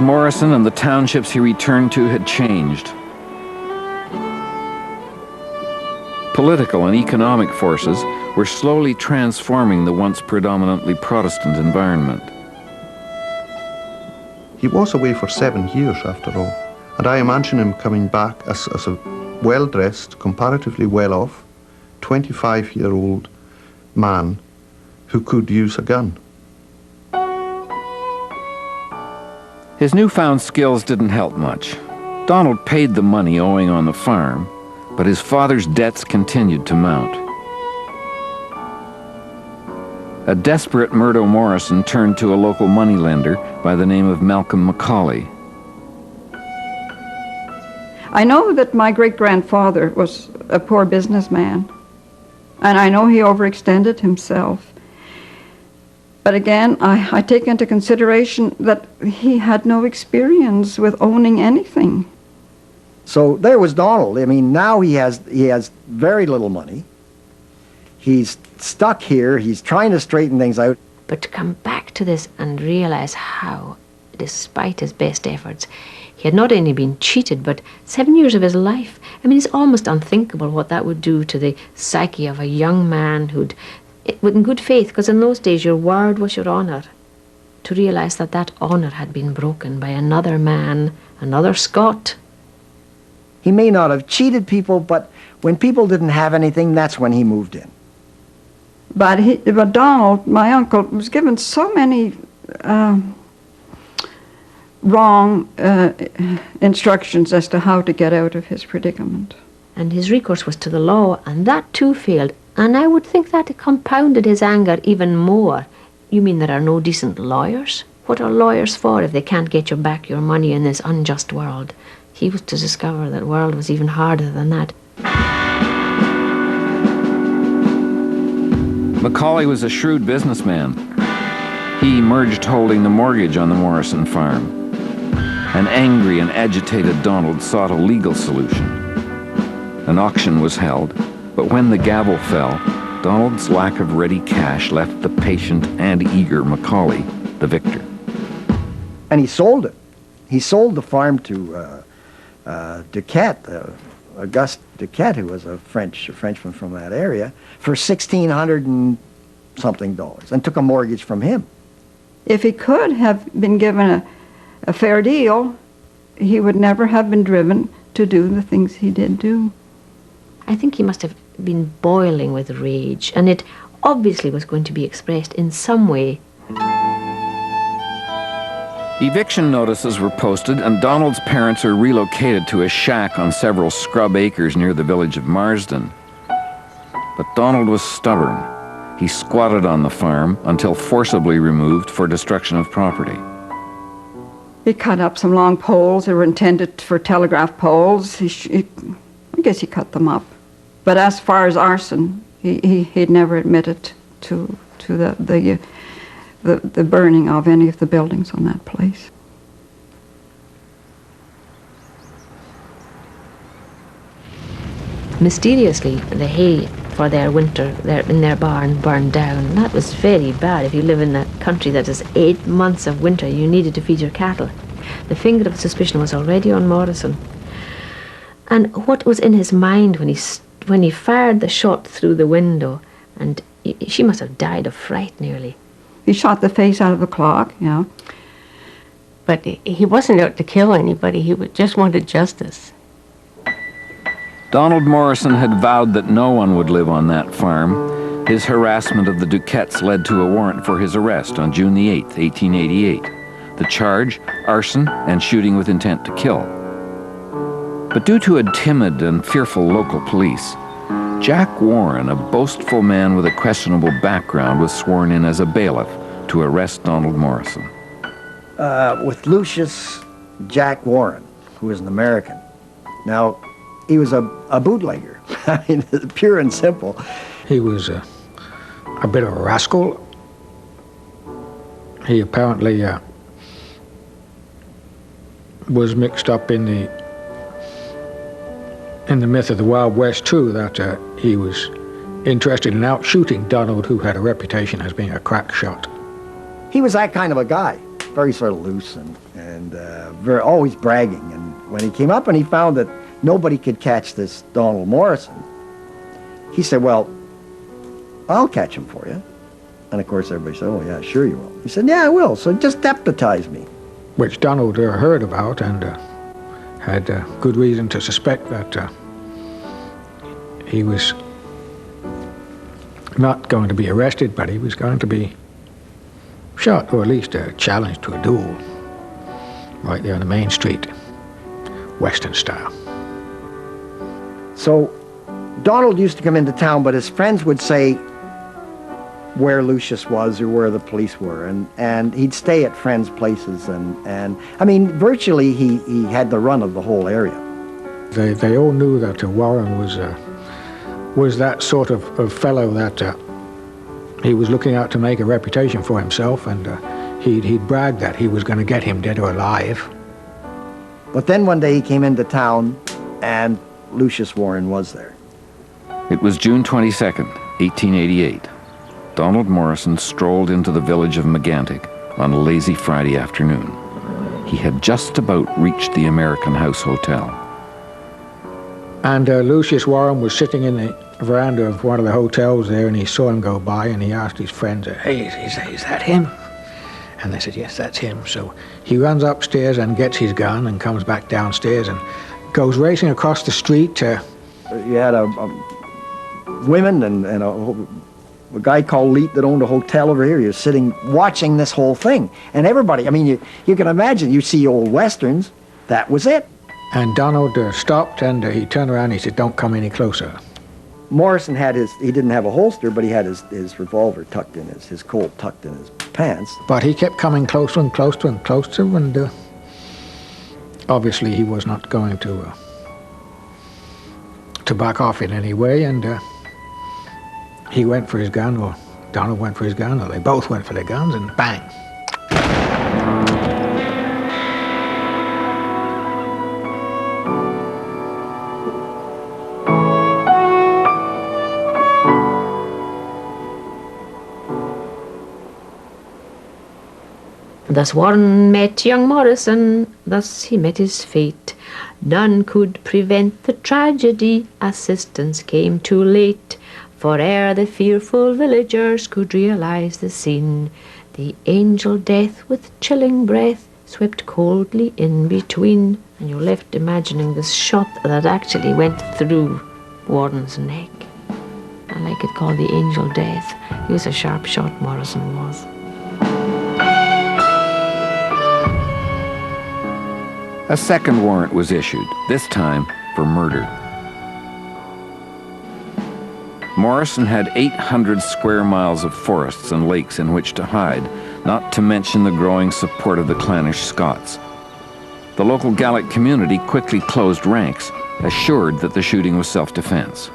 Morrison and the townships he returned to had changed. Political and economic forces were slowly transforming the once predominantly Protestant environment. He was away for 7 years after all, and I imagine him coming back as a well-dressed, comparatively well-off, 25-year-old man who could use a gun. His newfound skills didn't help much. Donald paid the money owing on the farm, but his father's debts continued to mount. A desperate Murdo Morrison turned to a local moneylender by the name of Malcolm Macaulay. I know that my great-grandfather was a poor businessman, and I know he overextended himself. But again, I take into consideration that he had no experience with owning anything. So there was Donald. I mean, now he has very little money. He's stuck here. He's trying to straighten things out. But to come back to this and realize how, despite his best efforts, he had not only been cheated, but 7 years of his life. I mean, it's almost unthinkable what that would do to the psyche of a young man who'd, in good faith, because in those days your word was your honour, to realize that that honour had been broken by another man, another Scot. He may not have cheated people, but when people didn't have anything, that's when he moved in. But Donald, my uncle, was given so many wrong instructions as to how to get out of his predicament. And his recourse was to the law, and that too failed. And I would think that it compounded his anger even more. You mean there are no decent lawyers? What are lawyers for if they can't get you back your money in this unjust world? He was to discover that world was even harder than that. Macaulay was a shrewd businessman. He emerged holding the mortgage on the Morrison farm. An angry and agitated Donald sought a legal solution. An auction was held, but when the gavel fell, Donald's lack of ready cash left the patient and eager Macaulay the victor. And he sold it. He sold the farm to Duquette, Auguste Duquette, who was a Frenchman from that area, for $1,600 and something, and took a mortgage from him. If he could have been given a fair deal, he would never have been driven to do the things he did do. I think he must have been boiling with rage, and it obviously was going to be expressed in some way. Eviction notices were posted, and Donald's parents were relocated to a shack on several scrub acres near the village of Marsden. But Donald was stubborn. He squatted on the farm until forcibly removed for destruction of property. He cut up some long poles that were intended for telegraph poles. I guess he cut them up. But as far as arson, he'd never admitted to the burning of any of the buildings on that place. Mysteriously, the hay for their winter in their barn burned down. That was very bad. If you live in a country that has 8 months of winter, you needed to feed your cattle. The finger of suspicion was already on Morrison. And what was in his mind when he fired the shot through the window, and she must have died of fright nearly. He shot the face out of the clock, you know. But he wasn't out to kill anybody. He just wanted justice. Donald Morrison had vowed that no one would live on that farm. His harassment of the Duquettes led to a warrant for his arrest on June the 8th, 1888. The charge, arson and shooting with intent to kill. But due to a timid and fearful local police, Jack Warren, a boastful man with a questionable background, was sworn in as a bailiff to arrest Donald Morrison. With Lucius Jack Warren, who was an American. Now, he was a bootlegger, I mean, pure and simple. He was a bit of a rascal. He apparently was mixed up in the myth of the Wild West too, that he was interested in out-shooting Donald, who had a reputation as being a crack shot. He was that kind of a guy, very sort of loose and very, always bragging. And when he came up and he found that nobody could catch this Donald Morrison, he said, well, I'll catch him for you. And of course everybody said, oh yeah, sure you will. He said, yeah, I will, so just deputize me. Which Donald heard about and had good reason to suspect that he was not going to be arrested, but he was going to be shot, or at least challenged to a duel, right there on the main street, Western style. So Donald used to come into town, but his friends would say where Lucius was or where the police were, and he'd stay at friends' places, and I mean, virtually he had the run of the whole area. They all knew that Warren was that sort of fellow that he was looking out to make a reputation for himself, and he'd bragged that he was going to get him dead or alive. But then one day he came into town, and Lucius Warren was there. It was June 22nd, 1888. Donald Morrison strolled into the village of Megantic on a lazy Friday afternoon. He had just about reached the American House Hotel. And Lucius Warren was sitting in the veranda of one of the hotels there, and he saw him go by, and he asked his friends, hey, is that him? And they said, yes, that's him. So he runs upstairs and gets his gun and comes back downstairs and goes racing across the street. You had women and a guy called Leet that owned a hotel over here. He was sitting watching this whole thing. And everybody, I mean, you can imagine, you see old westerns, that was it. And Donald stopped, and he turned around and he said, don't come any closer. Morrison had he didn't have a holster, but he had his revolver tucked in his Colt tucked in his pants. But he kept coming closer and closer and closer, and obviously he was not going to back off in any way, and he went for his gun, or Donald went for his gun, or they both went for their guns, and bang. Thus Warren met young Morrison, thus he met his fate. None could prevent the tragedy, assistance came too late. For ere the fearful villagers could realize the scene, the angel death with chilling breath swept coldly in between. And you're left imagining this shot that actually went through Warren's neck. I like it called the angel death. He was a sharp shot, Morrison was. A second warrant was issued, this time for murder. Morrison had 800 square miles of forests and lakes in which to hide, not to mention the growing support of the clannish Scots. The local Gaelic community quickly closed ranks, assured that the shooting was self-defense.